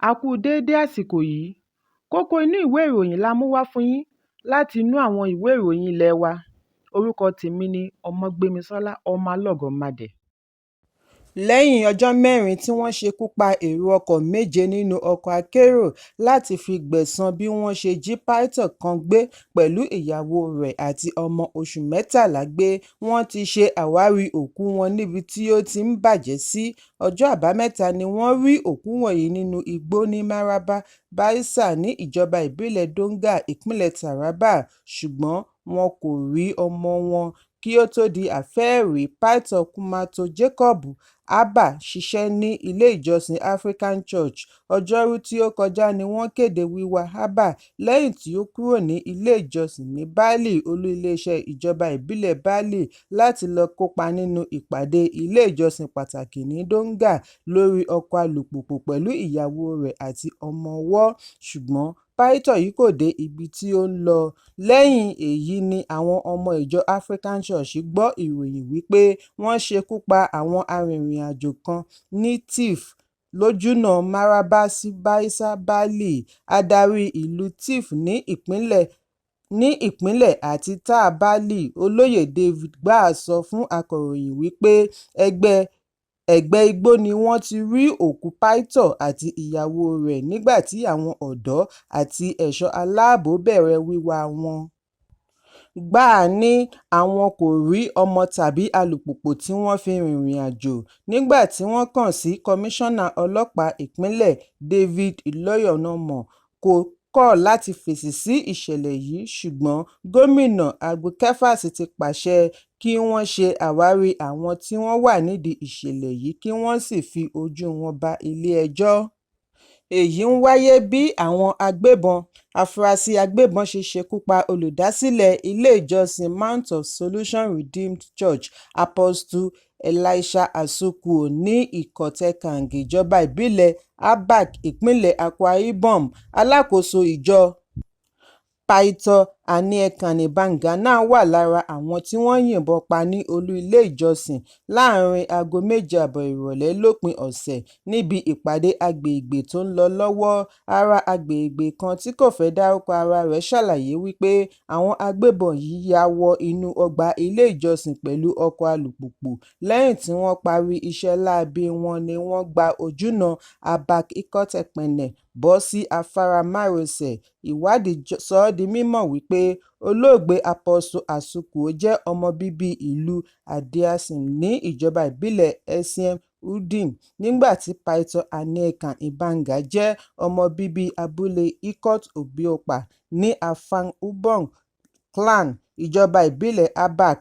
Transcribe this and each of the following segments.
A kú déédé àsìkò yìí. Kókó inú ìwé ìròyìn la mú wá fún yín láti inú àwọn ìwé ìròyìn ilé wa. Orúkọ tèmi ni Ọmọgbémisọ́lá ọmọ Alọ́gọ̀madẹ. Lẹ́yìn ọjọ́ mẹ́rin tí wọ́n ṣekú pa èrò ọkọ̀ méje nínú ọkọ̀ akérò láti fi gbẹ̀san bí wọ́n ṣe jí pásítọ̀ kan gbé pẹ̀lú ìyàwó rẹ̀ àti ọmọ oṣù 13 gbé, wọ́n ti ṣe àwárí òkú wọn níbi tí ó ti ń bàjẹ́ sí. Ọjọ́ Àbámẹ́ta ni wọ́n rí òkú wọ̀nyí nínú igbó ní Maraba, Báísà ní ìjọba ìbílẹ̀ Donga, ìpínlẹ̀ Taraba, ṣùgbọ́n wọn kò rí ọmọ wọn kí ó tó di àfẹ́ẹ̀rí. Pásítọ̀ Kúmátó Jacob Abba ṣiṣẹ́ ní ilé ìjọsìn African Church. Ọjọ́rú tí ó kọjá ni wọ́n kéde wíwá Abba lẹ́yìn tí ó kúrò ní ilé ìjọsìn ní Bali, olú iléeṣẹ́ ìjọba ìbílẹ̀ Bali, láti lọ kópa nínú ìpàdé ilé ìjọsìn pàtàkì ní Donga lórí ọkọ̀ alùpùpù pẹ̀lú ìyàwó rẹ̀ àti ọmọ ọwọ́, ṣùgbọ́n pásítọ̀ yìí kò dé ibi tí ó ń lọ. Lẹ́yìn èyí ni àwọn ọmọ ìjọ African Church gbọ́ ìròyìn wípé wọ́n ṣekú pa àwọn arìnrìn-àjò kan ní Tif lójúnà Maraba sí Báísà, Bali. Adarí ìlú Tif ní ìpínlẹ̀ àti Tar Bali, Olóyè David Gbaa sọ fún akọ̀ròyìn wípé ẹgbẹ́ igbó ni wọ́n ti rí òkú pásítọ̀ àti ìyàwó rẹ̀ nígbà tí àwọn ọ̀dọ́ àti ẹ̀ṣọ́ aláàbò bẹ̀rẹ̀ wíwá wọn. Gbaa ní àwọn kò rí ọmọ tàbí alùpùpù tí wọ́n fi rìnrìn àjò. Nígbà tí wọ́n kàn sí kọmíṣánná ọlọ́pàá ìpínlẹ̀ David Iloyonomo, kọ̀ láti fèsì sí ìṣẹ̀lẹ̀ yìí, ṣùgbọ́n gómìnà Agbekefas ti pàṣẹ kí wọ́n ṣe àwárí àwọn tí wọ́n wà nídìí ìṣẹ̀lẹ̀ yìí kí wọ́n sì fi ojú wọn bá ilé-ẹjọ́. Èyí ń wáyé bí àwọn afurasí agbébọn ṣe ṣekú pa olùdásílẹ̀ ilé ìjọsìn Mount of Solution Redeemed Church, Apostle Elisha Asuquo ní Ikotekan, ìjọba ìbílẹ̀ Abak, ìpínlẹ̀ Akwa Ibom. Alákòóso ìjọ Pásítọ̀ Anielkan Ibanga náà wà lára àwọn tí wọ́n yìnbọn pa ní olú ilé ìjọsìn láàrin aago 7:30 ìrọ̀lẹ́ lópin ọ̀sẹ̀ níbi ìpàdé agbègbè tó ń lọ lọ́wọ́. Ará agbègbè kan tí kò fẹ́ dárúkọ ara rẹ̀ ṣàlàyé wípé àwọn agbébọn yìí ya wọ inú ọgbà ilé ìjọsìn pẹ̀lú ọkọ̀ alùpùpù. Lẹ́yìn tí wọ́n parí iṣẹ́ láabi wọn ni wọ́n gba ojúnà Abak-Ikotepan bọ́ sí afárá márosẹ̀. Ìwádìí sọ ọ́ di mímọ̀ wípé olóògbé Apostle Asuquo jẹ́ ọmọ bíbí ìlú Adiasin ní ìjọba ìbílẹ̀ Esiem Udim, nígbà tí Pásítọ̀ Anielkan Ibanga jẹ́ ọmọ bíbí abúlé Ikot Obiopa ní Afang Ubong Clan, ìjọba ìbílẹ̀ Abak.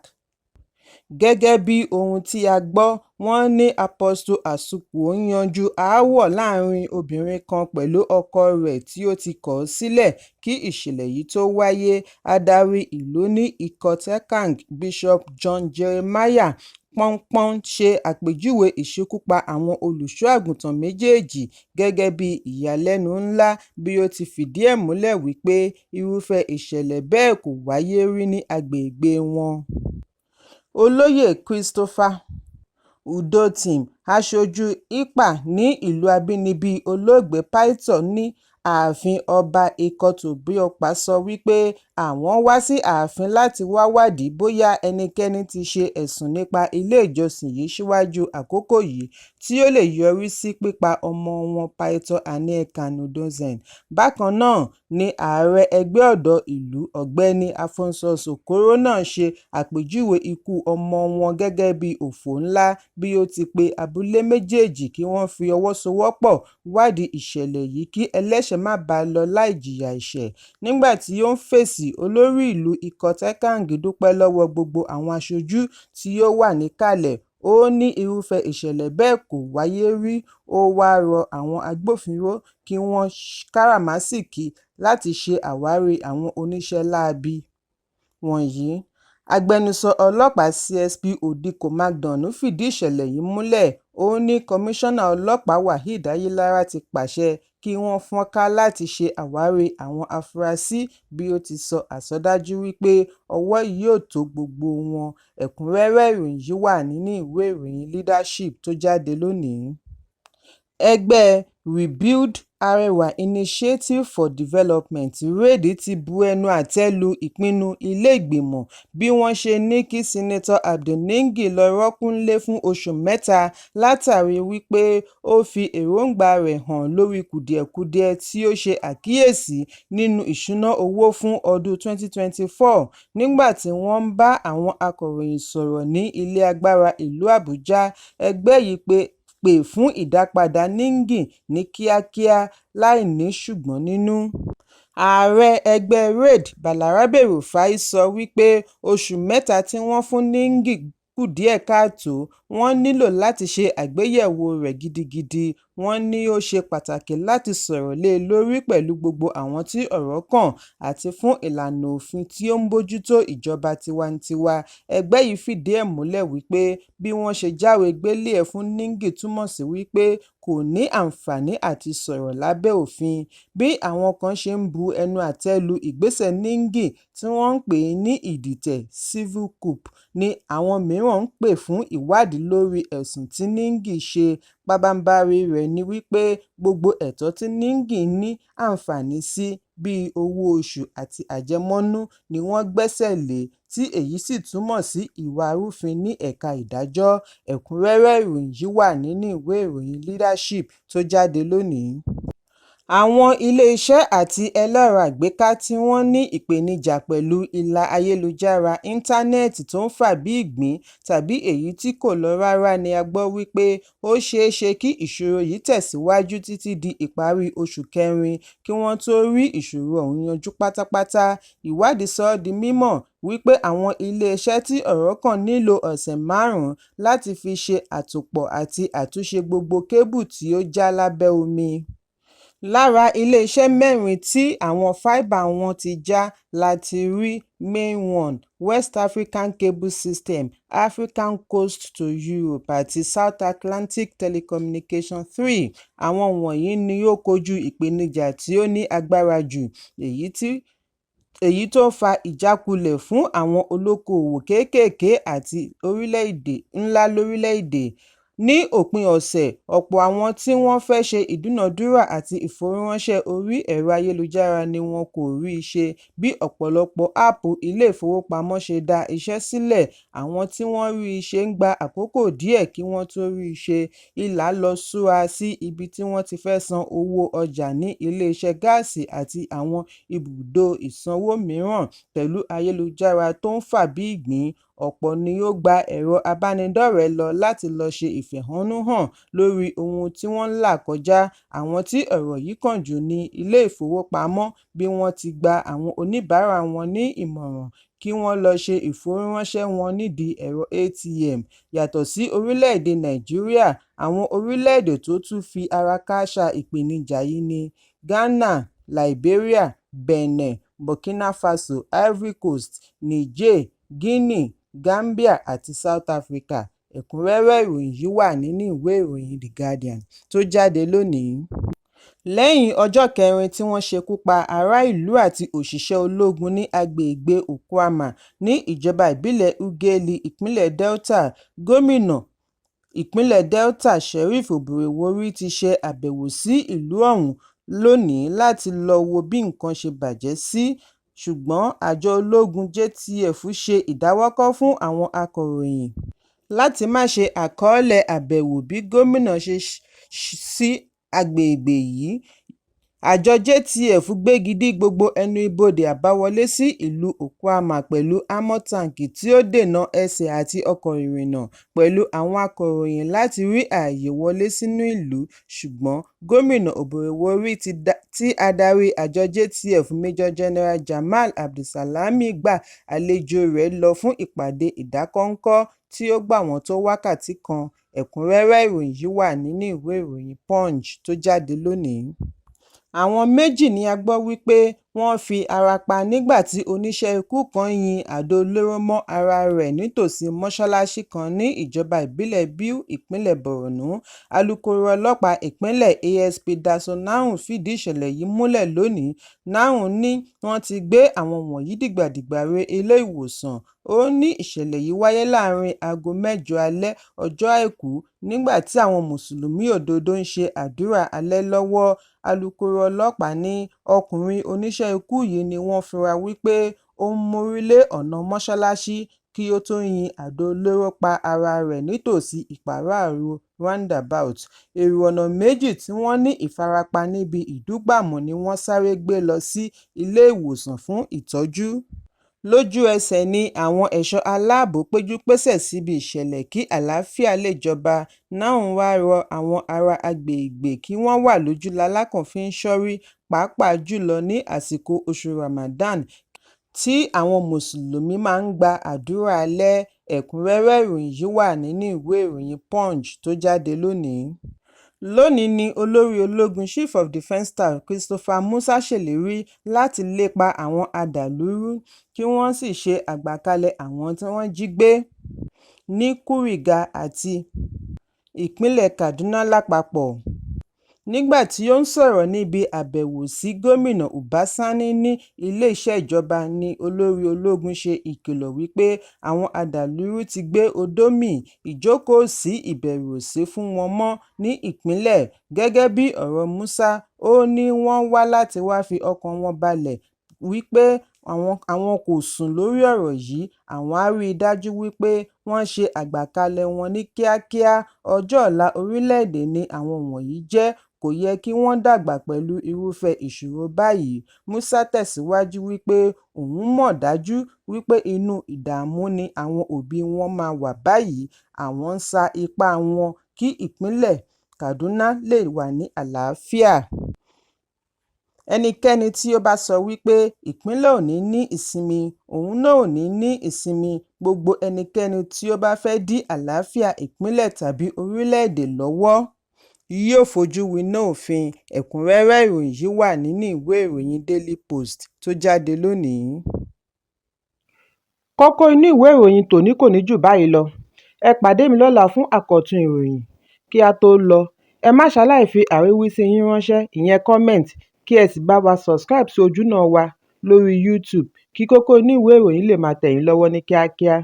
Gẹ́gẹ́ bí ohun tí a gbọ́, wọ́n ní Apostle Asuquo yanjú aáwọ̀ láàrin obìnrin kan pẹ̀lú ọkọ rẹ̀ tí ó ti kọ̀ ọ́ sílẹ̀ kí ìṣẹ̀lẹ̀ yìí tó wáyé. Adarí ìlú ní Ikotekan, Bishop John Jeremiah Pọ́npọ́n ṣe àpèjúwe ìṣekúpa àwọn olùṣọ́-àgùntàn méjèèjì gẹ́gẹ́ bí ìyàlẹ́nu ńlá, bí ó ti fìdí ẹ̀ múlẹ̀ wípé irúfẹ́ ìṣẹ̀lẹ̀ bẹ́ẹ̀ kò wáyé rí ní agbègbè wọn. Olóyè Christopher Udotim, aṣojú IPA ní ìlú abínibí olóògbé pásítọ̀ ní ààfin ọba Ikot Obiopa, sọ wípé àwọn wá sí ààfin láti wá wádìí bóyá ẹnikẹ́ni ti ṣe ẹ̀sùn nípa ilé ìjọsìn yìí síwájú àkókò yìí tí ó lè yọrí sí pípa ọmọ wọn Pásítọ̀ Anielkan Udozen. Bákan náà ni ààrẹ ẹgbẹ́ ọ̀dọ́ ìlú, Ọ̀gbẹ́ni Alphonsus Okoro, náà ṣe àpèjúwe ikú ọmọ wọn gẹ́gẹ́ bí òfò ńlá, bí ó ti pe abúlé méjèèjì kí wọ́n fi ọwọ́ sowọ́pọ̀ wádìí ìṣẹ̀lẹ̀ yìí kí ẹlẹ́ṣẹ̀ má bàa lọ láì jìyà ẹ̀ṣẹ̀. Nígbà tí ó ń fèsì, olórí ìlú Ikotekan dúpẹ́ lọ́wọ́ gbogbo àwọn aṣojú tí ó wà níkàlẹ̀. Ó ní irúfẹ́ ìṣẹ̀lẹ̀ bẹ́ẹ̀ kò wáyé rí. Ó wáá rọ àwọn agbófinró kí wọ́n káràmáásìkí láti ṣe àwárí àwọn oníṣẹ́ láabi wọ̀nyí. Agbẹnusọ ọlọ́pàá CSP Odiko Magdon fìdí ìṣẹ̀lẹ̀ yìí múlẹ̀. Ó ní kọmíṣánná ọlọ́pàá Waheed Ayilara ti pàṣẹ kí wọ́n fọ́nká láti ṣe àwárí àwọn afurasí, bí ó ti sọ àsọdájú wípé ọwọ́ yóò tó gbogbo wọn. Ẹ̀kúnrẹ́rẹ́ ìròyìn yìí wà nínú ìwé ìròyìn Leadership tó jáde lónìí. Ẹgbẹ́ Rebuild Arewa Initiative for Development REID ti bu ẹnu àtẹ́ lu ìpinnu ilé ìgbìmọ̀ bí wọ́n ṣe ní kí Sínátọ̀ Abdul-Ningi lọ rọ́kúnlé fún oṣù mẹ́ta látàrí wípé ó fi èròǹgbà rẹ̀ hàn lórí kùdìẹ̀kudiẹ tí ó ṣe àkíyèsí nínú ìṣúná owó fún ọdún 2024 nígbà tí wọ́n ń bá àwọn akọ̀ròyìn sọ̀rọ̀ ní ilé agbára ìlú Àbújá. Ẹgbẹ́ yìí pè fún ìdápadà Ningi ní kíákíá láì ní ṣùgbọ́n nínú. Ààrẹ ẹgbẹ́ REID Balarabe Rufai sọ wípé oṣù mẹ́ta tí wọ́n fún Ningi kù díẹ̀ káàtó, wọ́n nílò láti ṣe àgbéyẹ̀wò rẹ̀ gidigidi. Wọ́n ní ó ṣe pàtàkì láti sọ̀rọ̀ lé lórí pẹ̀lú gbogbo àwọn tí ọ̀rọ̀ kàn àti fún ìlànà òfin tí ó ń bójútó ìjọba tiwantiwa. Ẹgbẹ́ yìí fìdí ẹ̀ múlẹ̀ wípé bí wọ́n ṣe jáwé gbélé-ẹ̀ fún Ningi túmọ̀ sí wípé kò ní àǹfààní àti sọ̀rọ̀ lábẹ́ òfin. Bí àwọn kan ṣe ń bu ẹnu àtẹ́ lu ìgbésẹ̀ Ningi tí wọ́n ń pè ní ìdìtẹ̀ civil coup ni àwọn mìíràn ń pè fún ìwádìí lórí ẹ̀sùn tí Ningi ṣe. Pabambarì rẹ̀ ni wípé gbogbo ẹ̀tọ́ tí Ningi ní àǹfààní sí bíi owó oṣù àti àjẹmọ́nú ni wọ́n gbẹ́sẹ̀ lé, tí èyí sì túmọ̀ sí ìwà arúfin ní ẹ̀ka ìdájọ́. Ẹ̀kúnrẹ́rẹ́ ìròyìn yìí wà nínú ìwé ìròyìn Leadership tó jáde lónìí. Àwọn ilé-iṣẹ́ àti ẹlẹ́rọ àgbéká tí wọ́n ní ìpèníjà pẹ̀lú ìlà ayélujára íńtánẹ́ẹ̀tì tó ń fà bí ìgbín tàbí èyí tí kò lọ rárá ni a gbọ́ wípé ó ṣeé ṣe kí ìṣòro yìí tẹ̀síwájú títí di ìparí oṣù kẹrin kí wọ́n tó rí ìṣòro ọ̀hún yanjú pátápátá. Ìwádìí sọ ọ́ di mímọ̀ wípé àwọn ilé-iṣẹ́ tí ọ̀rọ̀ kàn nílò ọ̀sẹ̀ 5 láti fi ṣe àtòpọ̀ àti àtúnṣe gbogbo kébù tí ó já lábẹ́ omi. Lára ilé-iṣẹ́ 4 tí àwọn fáíbà wọn ti já láti rí Main One, West African Cable System, African Coast to Europe àti South Atlantic Telecommunication 3. Àwọn wọ̀nyí ni ó kojú ìpèníjà tí ó ní agbára jù, èyí tó fa ìjákulẹ̀ fún àwọn olókoòwò kéékèèké àti orílẹ̀-èdè ńlá lórílẹ̀-èdè. Ní òpin ọ̀sẹ̀, ọ̀pọ̀ àwọn tí wọ́n fẹ́ ṣe ìdúnàdúrà àti ìfowóránṣẹ́ orí ẹ̀rọ ayélujára ni wọn kò rí i ṣe bí ọ̀pọ̀lọpọ̀ áàpù ilé-ìfowópamọ́ ṣe dá iṣẹ́ sílẹ̀. Àwọn tí wọ́n rí i ṣe ń gba àkókò díẹ̀ kí wọ́n tó rí i ṣe. Ìlà lọ súra sí ibi tí wọ́n ti fẹ́ san owó ọjà ní ilé-iṣẹ́ gáàsì àti àwọn ibùdó ìsanwó mìíràn. Pẹ̀lú ayélujára tó ń fà bí ìgbín, ọ̀pọ̀ ni ó gba ẹ̀rọ abánidọ́rẹ̀ẹ́ lọ láti lọ ṣe ìfẹ̀hónúhàn lórí ohun tí wọ́n ń là kọjá. Àwọn tí ọ̀rọ̀ yìí kàn jù ní ilé-ìfowópamọ́ bí wọ́n ti gba àwọn oníbàárà wọn ní ìmọ̀ràn kí wọ́n lọ ṣe ìfowóránṣẹ́ wọn nídìí ẹ̀rọ ATM. Yàtọ̀ sí orílẹ̀-èdè Nàìjíríà, àwọn orílẹ̀-èdè tó tún fi ara kááṣá ìpèníjà yìí ni Ghana, Liberia, Benin, Burkina Faso, Ivory Coast, Niger, Guinea, Gambia àti South Africa. Ẹ̀kúnrẹ́rẹ́ ìròyìn yìí wà nínú ìwé ìròyìn The Guardian tó jáde lónìí. Lẹ́yìn ọjọ́ 4 tí wọ́n ṣekú pa ará ìlú àti òṣìṣẹ́ ológun ní agbègbè Okuama ní ìjọba ìbílẹ̀ Ughelli, ìpínlẹ̀ Delta, gómìnà ìpínlẹ̀ Delta Sheriff Oborevwori ti ṣe àbẹ̀wò sí ìlú ọ̀hún lónìí láti lọ wo bí nǹkan ṣe bàjẹ́ sí, ṣùgbọ́n àjọ ológun JTF ṣe ìdáwọ́kọ̀ fún àwọn akọ̀ròyìn láti má ṣe àkọọ́lẹ̀ àbẹ̀wò bí gómìnà ṣe sí agbègbè yìí. Àjọ JTF gbégi dí gbogbo ẹnu ibodè àbáwọlé sí ìlú Okuama pẹ̀lú ámọ̀tàǹkì tí ó dènà ẹsẹ̀ àti ọkọ̀ ìrìnnà pẹ̀lú àwọn akọ̀ròyìn láti rí ààyè wọlé sínú ìlú. Ṣùgbọ́n gómìnà Oborevwori tí adarí àjọ JTF Major General Jamal Abdulsalami gba àlejò rẹ̀ lọ fún ìpàdé ìdákọ́ńkọ́ tí ó gbà wọ́n tó wákàtí kan. Ẹ̀kúnrẹ́rẹ́ ìròyìn yìí wà nínú ìwé ìròyìn Punch tó jáde lónìí. Àwọn méjì ni a gbọ́ wípé wọ́n fi ara pa nígbà tí oníṣẹ́ ikú kan yin àdó olóró mọ́ ara rẹ̀ nítòsí mọ́ṣáláṣí kan ní ìjọba ìbílẹ̀ Biu, ìpínlẹ̀ Borno. Alukoro ọlọ́pàá ìpínlẹ̀ ASP Daso Nahun fìdí ìṣẹ̀lẹ̀ yìí múlẹ̀ lónìí. Nahun ní wọ́n ti gbé àwọn wọ̀nyí dìgbàdìgbà re ilé ìwòsàn. Ó ní ìṣẹ̀lẹ̀ yìí wáyé láàrin aago 8 alẹ́ ọjọ́ Àìkú nígbà tí àwọn mùsùlùmí òdodo ń ṣe àdúrà alẹ́ lọ́wọ́. Alukoro ọlọ́pàá ní ọkùnrin oníṣẹ́ ikú yìí ni wọ́n fura wípé ó ń mórí lé ọ̀nà mọ́ṣáláṣí kí ó tó yin àdó olóró pa ara rẹ̀ nítòsí ìpàráàrò roundabout. Èrò ọ̀nà méjì tí wọ́n ní ìfarapa níbi ìdúgbàmù ni wọ́n sáré gbé lọ sí ilé ìwòsàn fún ìtọ́jú. Lójú ẹsẹ̀ ni àwọn ẹ̀ṣọ́ aláàbò péjú-pésẹ̀ síbi ìṣẹ̀lẹ̀ kí àlàáfíà lè jọba. Nahun wá rọ àwọn ará agbègbè kí wọ́n wà lójúlalákàn fi ń ṣọ́rí, pàápàá jùlọ ní àsìkò oṣù Ramadan tí àwọn mùsùlùmí máa ń gba àdúrà alẹ́. Ẹ̀kúnrẹ́rẹ́ ìròyìn yìí wà nínú ìwé ìròyìn Punch tó jáde lónìí. Lónìí ni olórí ológun Chief of Defence Staff Christopher Musa ṣèlérí láti lépa àwọn adàlúrú kí wọ́n sì ṣe àgbàkalẹ̀ àwọn tí wọ́n jí gbé ní Kuriga àti ìpínlẹ̀ Kaduna lápapọ̀. Nígbà tí ó ń sọ̀rọ̀ níbi àbẹ̀wò sí gómìnà Uba Sani ní ilé-iṣẹ́ ìjọba ni olórí ológun ṣe ìkìlọ̀ wípé àwọn adàlúrú ti gbé odó mì, ìjókòó sí ìbẹ̀rù ò sí fún wọn mọ́ ní ìpínlẹ̀. Gẹ́gẹ́ bí ọ̀rọ̀ Musa, ó ní wọ́n wá láti wá fi ọkàn wọn balẹ̀ wípé àwọn kò sùn lórí ọ̀rọ̀ yìí, àwọn á rí i dájú wípé wọ́n ṣe àgbàkalẹ̀ wọn ní kíákíá. Ọjọ́ ọ̀la orílẹ̀-èdè ni àwọn wọ̀nyí jẹ́, kò yẹ kí wọ́n dàgbà pẹ̀lú irúfẹ́ ìṣòro báyìí. Musa tẹ̀síwájú wípé òun mọ̀ dájú wípé inú ìdààmú ni àwọn òbí wọn máa wà báyìí. Àwọn ń sa ipá wọn kí ìpínlẹ̀ Kaduna lè wà ní àlàáfíà. Ẹnikẹ́ni tí ó bá sọ wípé ìpínlẹ̀ ò ní ní ìsinmi, òun náà ò ní ní ìsinmi. Gbogbo ẹnikẹ́ni tí ó bá fẹ́ dí àlàáfíà ìpínlẹ̀ tàbí orílẹ̀-èdè lọ́wọ́ yóò fojú winá òfin. Ẹ̀kúnrẹ́rẹ́ ìròyìn yìí wà nínú ìwé ìròyìn Daily Post tó jáde lónìí. Kókó inú ìwé ìròyìn tòní kò ní jù báyìí lọ. Ẹ pàdé mi lọ́la fún àkọ́tún ìròyìn. Kí a tó lọ, ẹ má ṣaláì fi àríwísí yín ránṣẹ́, ìyẹn comment, kí ẹ sì bá wa subscribe sí ojúnà wa lórí YouTube kí Kókó inú ìwé ìròyìn lè máa tẹ̀ yín lọ́wọ́ ní kíákíá.